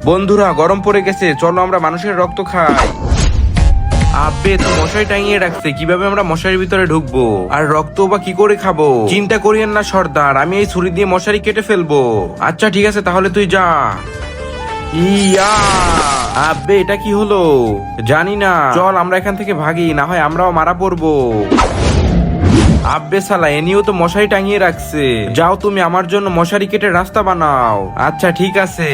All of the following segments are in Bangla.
বন্ধুরা গরম পড়ে গেছে, চলো আমরা মানুষের রক্ত খাই। আব্বে তো মশারি টাঙিয়ে রাখছে, কিভাবে আমরা মশারির ভিতরে ঢুকবো আর রক্ত বা কি করে খাবো? চিন্তা করিয়েন না সর্দার, আমি এই ছুরি দিয়ে মশারি কেটে ফেলবো। আচ্ছা ঠিক আছে, তাহলে তুই যা। ইয়া আব্বে এটা কি হলো? জানি না, চল আমরা এখান থেকে ভাগি, না হয় আমরাও মারা পড়বো। আব্বে সালা এনিও তো মশারি টাঙিয়ে রাখছে, যাও তুমি আমার জন্য মশারি কেটে রাস্তা বানাও। আচ্ছা ঠিক আছে।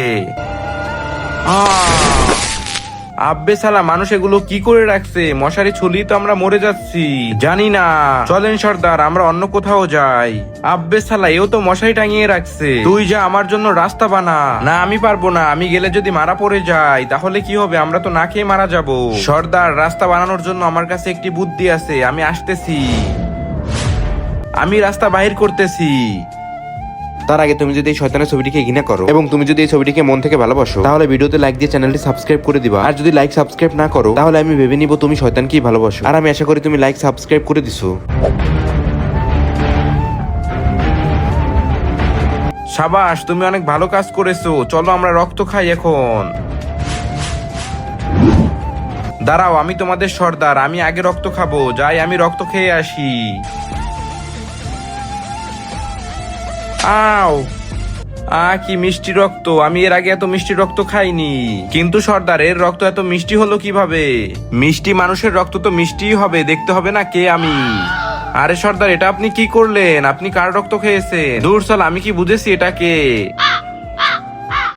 আব্বে সালা মানুষ এগুলো কি করে রাখছে? মশারি ছুলি তো আমরা মরে যাচ্ছি। জানি না, চলেন সর্দার আমরা অন্য কোথাও যাই। আব্বে সালা এও তো মশারি টাঙিয়ে রাখছে, তুই যা আমার জন্য রাস্তা বানা। না আমি পারবো না, আমি গেলে যদি মারা পড়ে যাই তাহলে কি হবে? আমরা তো না খেয়ে মারা যাব। সর্দার রাস্তা বানানোর জন্য আমার কাছে একটি বুদ্ধি আছে, আমি আসতেছি। আমি রাস্তা বাহির করতেছি। তার আগে তুমি যদি এই শয়তানের ছবিটিকে ঘৃণা করো এবং তুমি যদি এই ছবিটিকে মন থেকে ভালোবাসো, তাহলে ভিডিওতে লাইক দিয়ে চ্যানেলটি সাবস্ক্রাইব করে দিবা। আর যদি লাইক সাবস্ক্রাইব না করো, তাহলে আমি ভেবে নিব তুমি শয়তানকেই ভালোবাসো। আর আমি আশা করি তুমি লাইক সাবস্ক্রাইব করে দিছো। সাবাস, তুমি অনেক ভালো কাজ করেছো। চলো আমরা রক্ত খাই এখন। দাঁড়াও, আমি তোমাদের সর্দার, আমি আগে রক্ত খাবো। যাই আমি রক্ত খেয়ে আসি। আও কি মিষ্টি রক্ত, আমি এর আগে এত মিষ্টি রক্ত খাইনি। কিন্তু সর্দার এর রক্ত এত মিষ্টি হলো কিভাবে? মিষ্টি মানুষের রক্ত তো মিষ্টিই হবে, দেখতে হবে না কে আমি। আরে সর্দার এটা আপনি কি করলেন? আপনি কার রক্ত খেয়েছেন? দূর সাল, আমি কি বুঝেছি এটা কে?